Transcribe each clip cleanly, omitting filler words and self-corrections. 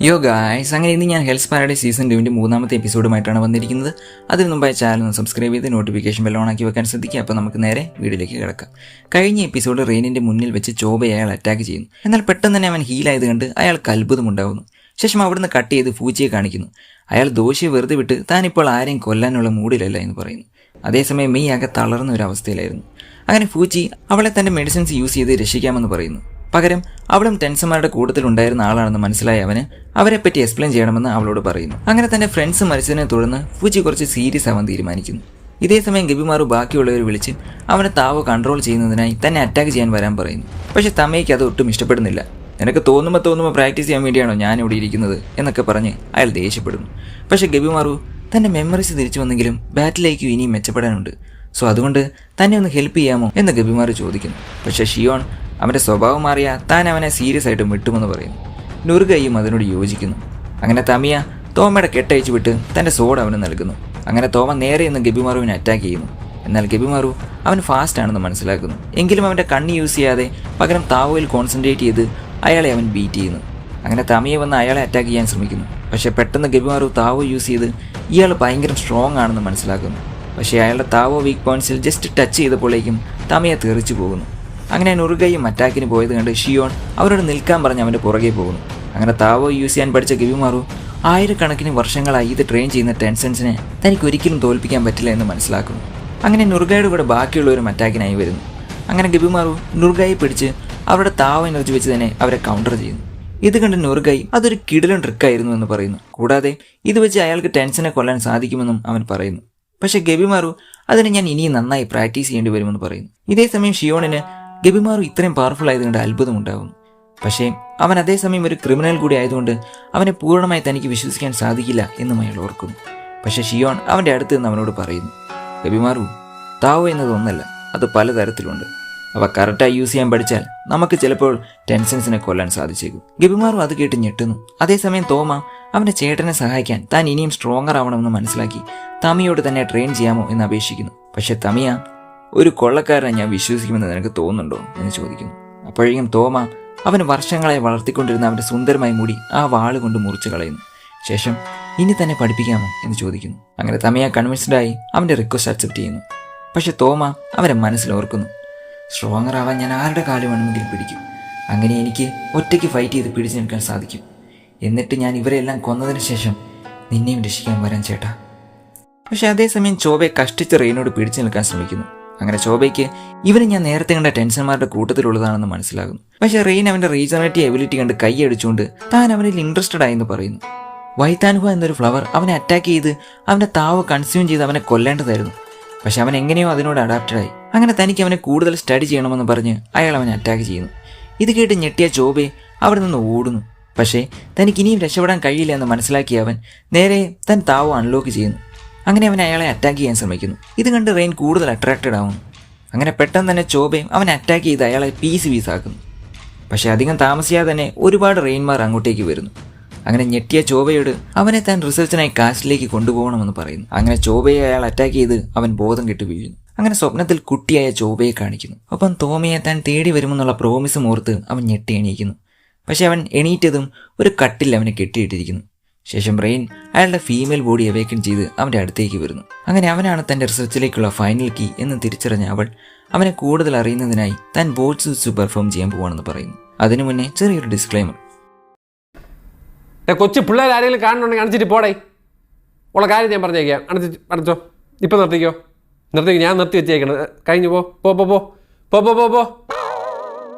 യോ ഗായ്സ്, അങ്ങനെ ഇന്ന് ഞാൻ ഹെൽത്ത് പാരഡൈസ് സീസൺ 2 മൂന്നാമത്തെ എപ്പിസോഡുമായിട്ടാണ് വന്നിരിക്കുന്നത്. അതിന് മുമ്പായി ചാനൽ ഒന്ന് സബ്സ്ക്രൈബ് ചെയ്ത് നോട്ടിഫിക്കേഷൻ ബെൽ ഓൺ ആക്കി വെക്കാൻ ശ്രദ്ധിക്കുക. അപ്പോൾ നമുക്ക് നേരെ വീഡിയോയിലേക്ക് കിടക്കാം. കഴിഞ്ഞ എപ്പിസോഡ് റെയിനിന്റെ മുന്നിൽ വെച്ച് ചോബയെ അയാൾ അറ്റാക്ക് ചെയ്യുന്നു. എന്നാൽ പെട്ടെന്ന് തന്നെ അവൻ ഹീലായത് കണ്ട് അയാൾക്ക് അത്ഭുതമുണ്ടാകുന്നു. ശേഷം അവിടുന്ന് കട്ട് ചെയ്ത് ഫൂച്ചിയെ കാണിക്കുന്നു. അയാൾ ദോഷിയെ വെറുതെ വിട്ട് താനിപ്പോൾ ആരെയും കൊല്ലാനുള്ള മൂഡിലല്ല എന്ന് പറയുന്നു. അതേസമയം മെയ് ആകെ തളർന്ന ഒരു അവസ്ഥയിലായിരുന്നു. അങ്ങനെ ഫൂച്ചി അവളെ തന്റെ മെഡിസിൻസ് യൂസ് ചെയ്ത് രക്ഷിക്കാമെന്ന് പറയുന്നു. പകരം അവളും ടെൻസന്മാരുടെ കൂട്ടത്തിലുണ്ടായിരുന്ന ആളാണെന്ന് മനസ്സിലായ അവന് അവരെപ്പറ്റി എക്സ്പ്ലെയിൻ ചെയ്യണമെന്ന് അവളോട് പറയുന്നു. അങ്ങനെ തന്റെ ഫ്രണ്ട്സ് മരിച്ചതിനെ തുടർന്ന് ഫൂച്ചി കുറച്ച് സീരിയസ് ആവാൻ തീരുമാനിക്കുന്നു. ഇതേസമയം ഗബിമാറു ബാക്കിയുള്ളവർ വിളിച്ച് അവനെ താവോ കൺട്രോൾ ചെയ്യുന്നതിനായി തന്നെ അറ്റാക്ക് ചെയ്യാൻ വരാൻ പറയുന്നു. പക്ഷെ തമയ്ക്ക് അത് ഒട്ടും ഇഷ്ടപ്പെടുന്നില്ല. നിനക്ക് തോന്നുമ്പോൾ പ്രാക്ടീസ് ചെയ്യാൻ വേണ്ടിയാണോ ഞാൻ ഇവിടെ ഇരിക്കുന്നത് എന്നൊക്കെ പറഞ്ഞ് അയാൾ ദേഷ്യപ്പെടുന്നു. പക്ഷെ ഗബിമാറു തന്റെ മെമ്മറീസ് തിരിച്ചു വന്നെങ്കിലും ബാറ്റിലേക്ക് ഇനിയും മെച്ചപ്പെടാനുണ്ട്. സോ അതുകൊണ്ട് തന്നെ ഒന്ന് ഹെൽപ്പ് ചെയ്യാമോ എന്ന് ഗബിമാറു ചോദിക്കുന്നു. പക്ഷെ ഷിയോൺ അവൻ്റെ സ്വഭാവം മാറിയ താൻ അവനെ സീരിയസ് ആയിട്ട് വിട്ടുമെന്ന് പറയുന്നു. നുറുകയും അതിനോട് യോജിക്കുന്നു. അങ്ങനെ തമിയ തോമയുടെ കെട്ടയച്ചു വിട്ട് തൻ്റെ സോഡ് അവന് നൽകുന്നു. അങ്ങനെ തോമ നേരെ നിന്ന് ഗബിമാറുവിനെ അറ്റാക്ക് ചെയ്യുന്നു. എന്നാൽ ഗബിമാറു അവൻ ഫാസ്റ്റ് ആണെന്ന് മനസ്സിലാക്കുന്നു. എങ്കിലും അവൻ്റെ കണ്ണ് യൂസ് ചെയ്യാതെ പകരം താവോയിൽ കോൺസെൻട്രേറ്റ് ചെയ്ത് അയാളെ അവൻ ബീറ്റ് ചെയ്യുന്നു. അങ്ങനെ തമിയെ വന്ന് അയാളെ അറ്റാക്ക് ചെയ്യാൻ ശ്രമിക്കുന്നു. പക്ഷേ പെട്ടെന്ന് ഗബിമാറു താവോ യൂസ് ചെയ്ത് ഇയാൾ ഭയങ്കര സ്ട്രോങ് ആണെന്ന് മനസ്സിലാക്കുന്നു. പക്ഷേ അയാളുടെ താവോ വീക്ക് പോയിന്റ്സിൽ ജസ്റ്റ് ടച്ച് ചെയ്തപ്പോഴേക്കും തമിയെ തെറിച്ചു പോകുന്നു. അങ്ങനെ നുറുകയും അറ്റാക്കിന് പോയത് കണ്ട് ഷിയോൺ അവരോട് നിൽക്കാൻ പറഞ്ഞ് അവൻ്റെ പുറകെ പോകുന്നു. അങ്ങനെ താവോ യൂസ് ചെയ്യാൻ പഠിച്ച ഗബിമാറു ആയിരക്കണക്കിന് വർഷങ്ങളായി ഇത് ട്രെയിൻ ചെയ്യുന്ന ടെൻസൻസിനെ തനിക്ക് ഒരിക്കലും തോൽപ്പിക്കാൻ പറ്റില്ല എന്ന് മനസ്സിലാക്കുന്നു. അങ്ങനെ നുറുകയുടെ കൂടെ ബാക്കിയുള്ളവരും അറ്റാക്കിനായി വരുന്നു. അങ്ങനെ ഗബിമാറു നുറുകയെ പിടിച്ച് അവരുടെ താവോ എനർജി വെച്ച് തന്നെ അവരെ കൗണ്ടർ ചെയ്യുന്നു. ഇത് കണ്ട് നുറുകൈ അതൊരു കിടിലൻ ട്രിക്കായിരുന്നു എന്ന് പറയുന്നു. കൂടാതെ ഇത് വെച്ച് അയാൾക്ക് ടെൻഷനെ കൊല്ലാൻ സാധിക്കുമെന്നും അവൻ പറയുന്നു. പക്ഷെ ഗബിമാറു അതിന് ഞാൻ ഇനിയും നന്നായി പ്രാക്ടീസ് ചെയ്യേണ്ടി വരുമെന്ന് പറയുന്നു. ഇതേസമയം ഷിയോണിന് ഗബിമാറു ഇത്രയും പവർഫുൾ ആയതുകൊണ്ട് അത്ഭുതമുണ്ടാകുന്നു. പക്ഷേ അവൻ അതേസമയം ഒരു ക്രിമിനൽ കൂടി ആയതുകൊണ്ട് അവനെ പൂർണ്ണമായി തനിക്ക് വിശ്വസിക്കാൻ സാധിക്കില്ല എന്നും അയാൾ ഓർക്കുന്നു. പക്ഷെ ഷിയോൺ അവൻ്റെ അടുത്ത് നിന്ന് അവനോട് പറയുന്നു, ഗബിമാറു, താവോ എന്നതൊന്നല്ല, അത് പലതരത്തിലുണ്ട്. അവ കറക്റ്റായി യൂസ് ചെയ്യാൻ പഠിച്ചാൽ നമുക്ക് ചിലപ്പോൾ ടെൻഷൻസിനെ കൊല്ലാൻ സാധിച്ചേക്കും. ഗബിമാറു അത് കേട്ട് ഞെട്ടുന്നു. അതേസമയം തോമ അവൻ്റെ ചേട്ടനെ സഹായിക്കാൻ താൻ ഇനിയും സ്ട്രോങ്ങർ ആവണമെന്ന് മനസ്സിലാക്കി തമിയോട് തന്നെ ട്രെയിൻ ചെയ്യാമോ എന്ന് അപേക്ഷിക്കുന്നു. പക്ഷെ തമിയ, ഒരു കൊള്ളക്കാരനെ ഞാൻ വിശ്വസിക്കുമെന്ന് നിനക്ക് തോന്നുന്നുണ്ടോ എന്ന് ചോദിക്കുന്നു. അപ്പോഴേക്കും തോമ അവന് വർഷങ്ങളായി വളർത്തിക്കൊണ്ടിരുന്ന അവൻ്റെ സുന്ദരമായി മുടി ആ വാള് കൊണ്ട് മുറിച്ച് കളയുന്നു. ശേഷം ഇനി തന്നെ പഠിപ്പിക്കാമോ എന്ന് ചോദിക്കുന്നു. അങ്ങനെ തമിയ കൺവിൻസ്ഡായി അവൻ്റെ റിക്വസ്റ്റ് അക്സെപ്റ്റ് ചെയ്യുന്നു. പക്ഷെ തോമ അവരെ മനസ്സിലോർക്കുന്നു, സ്ട്രോങ്ങർ ആവാൻ ഞാൻ ആരുടെ കാല് വേണമെങ്കിലും പിടിക്കും. അങ്ങനെ എനിക്ക് ഒറ്റയ്ക്ക് ഫൈറ്റ് ചെയ്ത് പിടിച്ചു നിൽക്കാൻ സാധിക്കും. എന്നിട്ട് ഞാൻ ഇവരെല്ലാം കൊന്നതിന് ശേഷം നിന്നെയും രക്ഷിക്കാൻ വരാൻ ചേട്ടാ. പക്ഷെ അതേസമയം ചോബെ കഷ്ടിച്ച് റെയിനോട് പിടിച്ചു നിൽക്കാൻ ശ്രമിക്കുന്നു. അങ്ങനെ ചോബയ്ക്ക് ഇവന് ഞാൻ നേരത്തെ കണ്ട ടെൻഷന്മാരുടെ കൂട്ടത്തിലുള്ളതാണെന്ന് മനസ്സിലാകുന്നു. പക്ഷെ റെയിൻ അവൻ്റെ റീജനറേറ്റീവ് എബിലിറ്റി കണ്ട് കൈയടിച്ചുകൊണ്ട് താൻ അവനിൽ ഇൻട്രസ്റ്റഡ് ആയെന്ന് പറയുന്നു. വൈത്താൻഹുവ എന്നൊരു ഫ്ലവർ അവനെ അറ്റാക്ക് ചെയ്ത് അവൻ്റെ താവ് കൺസ്യൂം ചെയ്ത് അവനെ കൊല്ലേണ്ടതായിരുന്നു. പക്ഷെ അവൻ എങ്ങനെയോ അതിനോട് അഡാപ്റ്റഡായി. അങ്ങനെ തനിക്ക് അവനെ കൂടുതൽ സ്റ്റഡി ചെയ്യണമെന്ന് പറഞ്ഞ് അയാൾ അവനെ അറ്റാക്ക് ചെയ്യുന്നു. ഇത് കേട്ട് ഞെട്ടിയ ചോബെ അവിടെ നിന്ന് ഓടുന്നു. പക്ഷേ തനിക്ക് ഇനിയും രക്ഷപ്പെടാൻ കഴിയില്ല എന്ന് മനസ്സിലാക്കിയ അവൻ നേരെ തൻ താവോ അൺലോക്ക് ചെയ്യുന്നു. അങ്ങനെ അവൻ അയാളെ അറ്റാക്ക് ചെയ്യാൻ ശ്രമിക്കുന്നു. ഇത് കണ്ട് റെയിൻ കൂടുതൽ അട്രാക്റ്റഡ് ആവുന്നു. അങ്ങനെ പെട്ടെന്ന് തന്നെ ചോബയും അവനെ അറ്റാക്ക് ചെയ്ത് അയാളെ പീസാക്കുന്നു. പക്ഷേ അധികം താമസിയാതെ തന്നെ ഒരുപാട് റെയിൻമാർ അങ്ങോട്ടേക്ക് വരുന്നു. അങ്ങനെ ഞെട്ടിയ ചോബയോട് അവനെ താൻ റിസർച്ചിനായി കാസ്റ്റിലേക്ക് കൊണ്ടുപോകണമെന്ന് പറയുന്നു. അങ്ങനെ ചോബയെ അയാൾ അറ്റാക്ക് ചെയ്ത് അവൻ ബോധം കെട്ട് വീഴുന്നു. അങ്ങനെ സ്വപ്നത്തിൽ കുട്ടിയായ ചോബയെ കാണിക്കുന്നു. ഒപ്പം തോമയെ താൻ തേടി വരുമെന്നുള്ള പ്രോമിസും ഓർത്ത് അവൻ ഞെട്ടി എണീക്കുന്നു. പക്ഷെ അവൻ എണീറ്റതും ഒരു കട്ടിൽ അവനെ കെട്ടിയിട്ടിരിക്കുന്നു. ശേഷം റെയിൻ അയാളുടെ ഫീമെയിൽ ബോഡി അവേക്കൻ ചെയ്ത് അവൻ്റെ അടുത്തേക്ക് വരുന്നു. അങ്ങനെ അവനാണ് തൻ്റെ റിസർച്ചിലേക്കുള്ള ഫൈനൽ കീ എന്ന് തിരിച്ചറിഞ്ഞ അവൾ അവനെ കൂടുതൽ അറിയുന്നതിനായി താൻ ബോട്ട് സൂട്ട്സ് പെർഫോം ചെയ്യാൻ പോവാണെന്ന് പറയുന്നു. അതിനു മുന്നേ ചെറിയൊരു ഡിസ്ക്ലൈമർ. കൊച്ചു പിള്ളേർ ആരെങ്കിലും കാണുന്നുണ്ടെങ്കിൽ അണിച്ചിട്ട് പോടേ. ഉള്ള കാര്യം ഞാൻ പറഞ്ഞേക്കാം. അടച്ചോ, ഇപ്പം നിർത്തിക്കോ. ഞാൻ നിർത്തി വെച്ചേക്കണത്. കഴിഞ്ഞു പോ പോ പോ പോ പോ പോ പോ പോ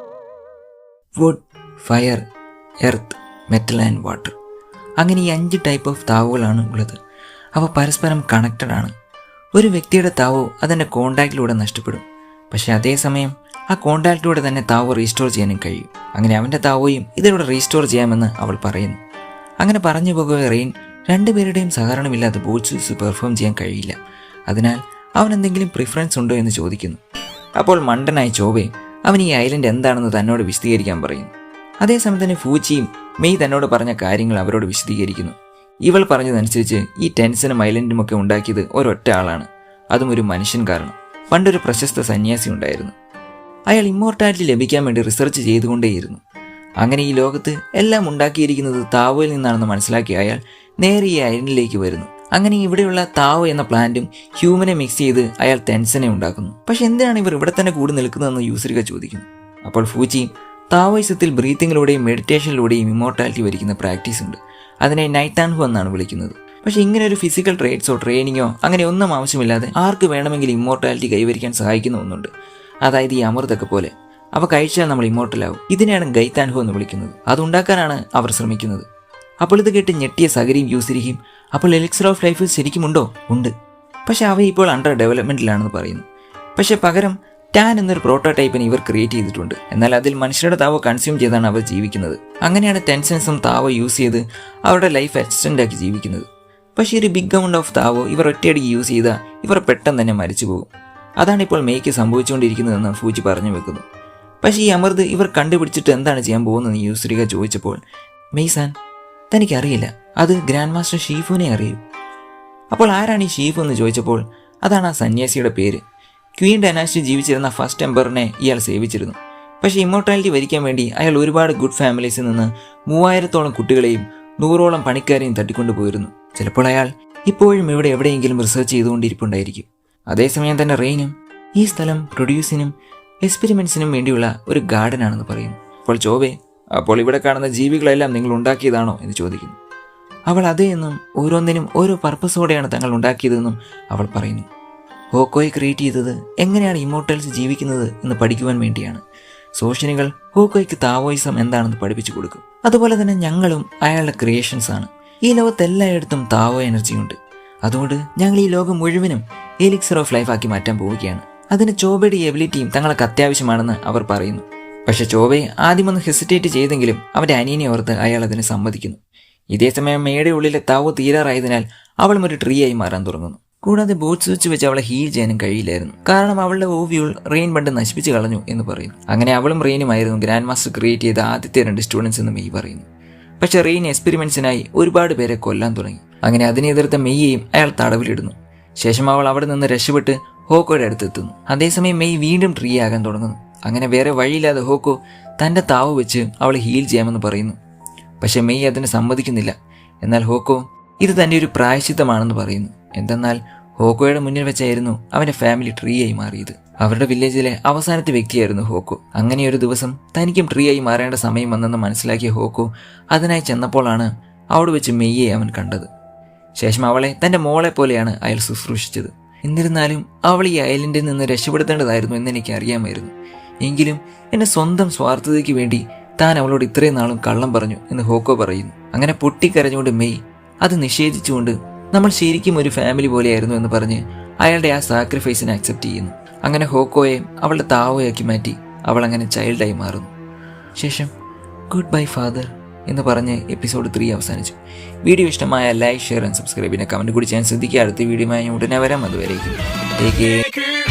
wood, fire, earth, metal and water. അങ്ങനെ ഈ 5 ടൈപ്പ് ഓഫ് താവുകളാണ് ഉള്ളത്. അവ പരസ്പരം കണക്റ്റഡ് ആണ്. ഒരു വ്യക്തിയുടെ താവോ അതിൻ്റെ കോണ്ടാക്റ്റിലൂടെ നഷ്ടപ്പെടും. പക്ഷേ അതേസമയം ആ കോണ്ടാക്റ്റിലൂടെ തന്നെ താവോ റീസ്റ്റോർ ചെയ്യാനും കഴിയും. അങ്ങനെ അവൻ്റെ താവോയും ഇതിലൂടെ റീസ്റ്റോർ ചെയ്യാമെന്ന് അവൾ പറയുന്നു. അങ്ങനെ പറഞ്ഞു പോകുക റെയിൻ രണ്ടുപേരുടെയും സഹകരണമില്ലാതെ ബോട്ട്സ് പെർഫോം ചെയ്യാൻ കഴിയില്ല. അതിനാൽ അവൻ എന്തെങ്കിലും പ്രിഫറൻസ് ഉണ്ടോ എന്ന് ചോദിക്കുന്നു. അപ്പോൾ മണ്ടനായി ചോബെ അവൻ ഈ ഐലൻഡ് എന്താണെന്ന് തന്നോട് വിശദീകരിക്കാൻ പറയുന്നു. അതേസമയം തന്നെ ഫൂച്ചിയും മെയ് തന്നോട് പറഞ്ഞ കാര്യങ്ങൾ അവരോട് വിശദീകരിക്കുന്നു. ഇവൾ പറഞ്ഞതനുസരിച്ച് ഈ ടെൻസനും ഐലൻഡുമൊക്കെ ഉണ്ടാക്കിയത് ഒരൊറ്റ ആളാണ്, അതും ഒരു മനുഷ്യൻ. കാരണം പണ്ടൊരു പ്രശസ്ത സന്യാസി ഉണ്ടായിരുന്നു. അയാൾ ഇമ്മോർട്ടാലിറ്റി ലഭിക്കാൻ വേണ്ടി റിസർച്ച് ചെയ്തുകൊണ്ടേയിരുന്നു. അങ്ങനെ ഈ ലോകത്ത് എല്ലാം ഉണ്ടാക്കിയിരിക്കുന്നത് താവോയിൽ നിന്നാണെന്ന് മനസ്സിലാക്കിയ അയാൾ നേരെ ഈ ഐലൻഡിലേക്ക് വരുന്നു. അങ്ങനെ ഇവിടെയുള്ള താവോ എന്ന പ്ലാന്റും ഹ്യൂമനെ മിക്സ് ചെയ്ത് അയാൾ ടെൻസനെ ഉണ്ടാക്കുന്നു. പക്ഷെ എന്തിനാണ് ഇവർ ഇവിടെ തന്നെ കൂടി നിൽക്കുന്നതെന്ന് യൂസറിക ചോദിക്കുന്നു. അപ്പോൾ ഫൂച്ചി താവോയിസത്തിൽ ബ്രീത്തിങ്ങിലൂടെയും മെഡിറ്റേഷനിലൂടെയും ഇമ്മോർട്ടാലിറ്റി വരിക്കുന്ന പ്രാക്ടീസ് ഉണ്ട്. അതിനെ നൈറ്റാൻഹു എന്നാണ് വിളിക്കുന്നത്. പക്ഷേ ഇങ്ങനെ ഒരു ഫിസിക്കൽ ട്രേഡ്സോ ട്രെയിനിങ്ങോ അങ്ങനെ ഒന്നും ആവശ്യമില്ലാതെ ആർക്ക് വേണമെങ്കിലും ഇമ്മോർട്ടാലിറ്റി കൈവരിക്കാൻ സഹായിക്കുന്ന ഒന്നുണ്ട്. അതായത് ഈ അമൃതൊക്കെ പോലെ അവ കഴിച്ചാൽ നമ്മൾ ഇമ്മോർട്ടലാവും. ഇതിനെയാണ് ഗൈത്താൻഹു എന്ന് വിളിക്കുന്നത്. അതുണ്ടാക്കാനാണ് അവർ ശ്രമിക്കുന്നത്. അപ്പോൾ ഇത് കേട്ട് ഞെട്ടിയ സഗരിയും യൂസരിയും അപ്പോൾ എലിക്സർ ഓഫ് ലൈഫ് ശരിക്കുമുണ്ടോ? ഉണ്ട്. പക്ഷെ അവ ഇപ്പോൾ അണ്ടർ ഡെവലപ്മെന്റിലാണെന്ന് പറയുന്നു. പക്ഷെ പകരം ടാൻ എന്നൊരു പ്രോട്ടോടൈപ്പിനെ ഇവർ ക്രിയേറ്റ് ചെയ്തിട്ടുണ്ട്. എന്നാൽ അതിൽ മനുഷ്യരുടെ താവോ കൺസ്യൂം ചെയ്താണ് അവർ ജീവിക്കുന്നത്. അങ്ങനെയാണ് ടെൻസൻസും താവോ യൂസ് ചെയ്ത് അവരുടെ ലൈഫ് എക്സ്റ്റെൻഡ് ആക്കി ജീവിക്കുന്നത്. പക്ഷേ ഒരു ബിഗ് എമൗണ്ട് ഓഫ് താവോ ഇവർ ഒറ്റയടിക്ക് യൂസ് ചെയ്താൽ ഇവർ പെട്ടെന്ന് തന്നെ മരിച്ചു പോകും. അതാണ് ഇപ്പോൾ മെയ്ക്ക് സംഭവിച്ചുകൊണ്ടിരിക്കുന്നതെന്ന് ഫൂച്ചി പറഞ്ഞു വെക്കുന്നു. പക്ഷേ ഈ അമൃത് ഇവർ കണ്ടുപിടിച്ചിട്ട് എന്താണ് ചെയ്യാൻ പോകുന്നതെന്ന് യൂസറിക ചോദിച്ചപ്പോൾ മെയ്സാൻ തനിക്കറിയില്ല, അത് ഗ്രാൻഡ് മാസ്റ്റർ ഷീഫുവിനെ അറിയൂ. അപ്പോൾ ആരാണ് ഈ ഷീഫു എന്ന് ചോദിച്ചപ്പോൾ അതാണ് ആ സന്യാസിയുടെ പേര്. ക്വീൻ ഡൈനാസ്റ്റി ജീവിച്ചിരുന്ന ഫസ്റ്റ് എംപറിനെ ഇയാൾ സേവിച്ചിരുന്നു. പക്ഷേ ഇമ്മോർട്ടാലിറ്റി വരിക്കാൻ വേണ്ടി അയാൾ ഒരുപാട് ഗുഡ് ഫാമിലീസിൽ നിന്ന് 3000-ഓളം കുട്ടികളെയും 100ഓളം പണിക്കാരെയും തട്ടിക്കൊണ്ടുപോയിരുന്നു. ചിലപ്പോൾ അയാൾ ഇപ്പോഴും ഇവിടെ എവിടെയെങ്കിലും റിസർച്ച് ചെയ്തുകൊണ്ടിരിപ്പുണ്ടായിരിക്കും. അതേസമയം തന്നെ റെയിനും ഈ സ്ഥലം പ്രൊഡ്യൂസിനും എക്സ്പെരിമെന്റ്സിനും വേണ്ടിയുള്ള ഒരു ഗാർഡൻ ആണെന്ന് പറയുന്നു. അപ്പോൾ ചോബെ അപ്പോൾ ഇവിടെ കാണുന്ന ജീവികളെല്ലാം നിങ്ങൾ ഉണ്ടാക്കിയതാണോ എന്ന് ചോദിക്കുന്നു. അവൾ അതേ എന്നും ഓരോന്നിനും ഓരോ പർപ്പസോടെയാണ് തങ്ങൾ ഉണ്ടാക്കിയതെന്നും അവൾ പറയുന്നു. ഹോക്കോയെ ക്രിയേറ്റ് ചെയ്തത് എങ്ങനെയാണ് ഇമ്മോർട്ടൽസ് ജീവിക്കുന്നത് എന്ന് പഠിക്കുവാൻ വേണ്ടിയാണ്. സോഷ്യനുകൾ ഹോക്കോയ്ക്ക് താവോയിസം എന്താണെന്ന് പഠിപ്പിച്ചു കൊടുക്കും. അതുപോലെ തന്നെ ഞങ്ങളും അയാളുടെ ക്രിയേഷൻസ് ആണ്. ഈ ലോകത്ത് എല്ലായിടത്തും താവോ എനർജി ഉണ്ട്. അതുകൊണ്ട് ഞങ്ങൾ ഈ ലോകം മുഴുവനും എലിക്സർ ഓഫ് ലൈഫ് ആക്കി മാറ്റാൻ പോവുകയാണ്. അതിന് ചോബയുടെ എബിലിറ്റിയും തങ്ങൾക്ക് അത്യാവശ്യമാണെന്ന് അവർ പറയുന്നു. പക്ഷെ ചോബെ ആദ്യമൊന്ന് ഹെസിറ്റേറ്റ് ചെയ്തെങ്കിലും അവൻ്റെ അനിയനെ ഓർത്ത് അയാൾ അതിന് സമ്മതിക്കുന്നു. ഇതേസമയം മേയുടെ ഉള്ളിലെ താവോ തീരാറായതിനാൽ അവളും ഒരു ട്രീ ആയി മാറാൻ തുടങ്ങുന്നു. കൂടാതെ ബോട്ട് സ്വിച്ച് വെച്ച് അവളെ ഹീൽ ചെയ്യാനും കഴിയില്ലായിരുന്നു. കാരണം അവളുടെ ഓവ്യൂൾ റെയിൻ പണ്ട് നശിപ്പിച്ച് കളഞ്ഞു എന്ന് പറയുന്നു. അങ്ങനെ അവളും റെയിനുമായിരുന്നു ഗ്രാൻഡ് മാസ്റ്റർ ക്രിയേറ്റ് ചെയ്ത ആദ്യത്തെ 2 സ്റ്റുഡൻസ് എന്ന് മെയ് പറയുന്നു. പക്ഷെ റെയിൻ എക്സ്പെരിമെന്റ്സിനായി ഒരുപാട് പേരെ കൊല്ലാൻ തുടങ്ങി. അങ്ങനെ അതിനെ എതിർത്ത മെയ്യെയും അയാൾ തടവിലിടുന്നു. ശേഷം അവൾ അവിടെ നിന്ന് രക്ഷപ്പെട്ട് ഹോക്കോയുടെ അടുത്തെത്തുന്നു. അതേസമയം മെയ് വീണ്ടും ട്രീ ആകാൻ തുടങ്ങുന്നു. അങ്ങനെ വേറെ വഴിയില്ലാതെ ഹോക്കോ തൻ്റെ താവ് വെച്ച് അവളെ ഹീൽ ചെയ്യാമെന്ന് പറയുന്നു. പക്ഷെ മെയ് അതിന് സമ്മതിക്കുന്നില്ല. എന്നാൽ ഹോക്കോ ഇത് തൻ്റെ ഒരു പ്രായശ്ചിത്തമാണെന്ന് പറയുന്നു. എന്തെന്നാൽ ഹോക്കോയുടെ മുന്നിൽ വെച്ചായിരുന്നു അവൻ്റെ ഫാമിലി ട്രീ ആയി മാറിയത്. അവരുടെ വില്ലേജിലെ അവസാനത്തെ വ്യക്തിയായിരുന്നു ഹോക്കോ. അങ്ങനെ ഒരു ദിവസം തനിക്കും ട്രീ ആയി മാറേണ്ട സമയം വന്നെന്ന് മനസ്സിലാക്കിയ ഹോക്കോ അതിനായി ചെന്നപ്പോഴാണ് അവിടെ വെച്ച് മെയ്യെ അവൻ കണ്ടത്. ശേഷം അവളെ തൻ്റെ മോളെ പോലെയാണ് അയാൾ ശുശ്രൂഷിച്ചത്. എന്നിരുന്നാലും അവൾ ഈ ഐലൻഡിൽ നിന്ന് രക്ഷപ്പെടുത്തേണ്ടതായിരുന്നു എന്ന് എനിക്ക് അറിയാമായിരുന്നു. എങ്കിലും എൻ്റെ സ്വന്തം സ്വാർത്ഥതയ്ക്ക് വേണ്ടി താൻ അവളോട് ഇത്രയും നാളും കള്ളം പറഞ്ഞു എന്ന് ഹോക്കോ പറയുന്നു. അങ്ങനെ പൊട്ടിക്കരഞ്ഞുകൊണ്ട് മെയ് അത് നിഷേധിച്ചുകൊണ്ട് നമ്മൾ ശരിക്കും ഒരു ഫാമിലി പോലെയായിരുന്നു എന്ന് പറഞ്ഞ് അയാളുടെ ആ സാക്രിഫൈസിനെ അക്സെപ്റ്റ് ചെയ്യുന്നു. അങ്ങനെ ഹോക്കോയെ അവളുടെ താവോയാക്കി മാറ്റി അവൾ അങ്ങനെ ചൈൽഡായി മാറുന്നു. ശേഷം ഗുഡ് ബൈ ഫാദർ എന്ന് പറഞ്ഞ് എപ്പിസോഡ് 3 അവസാനിച്ചു. വീഡിയോ ഇഷ്ടമായ ലൈക്ക്, ഷെയർ ആൻഡ് സബ്സ്ക്രൈബ്. പിന്നെ കമൻറ്റ് കൂടി ചെയ്യാൻ ശ്രദ്ധിക്കുക. അടുത്ത വീഡിയോയുമായി ഉടനെ വരാം. അതുവരേക്കും ടേക്ക് കെയർ.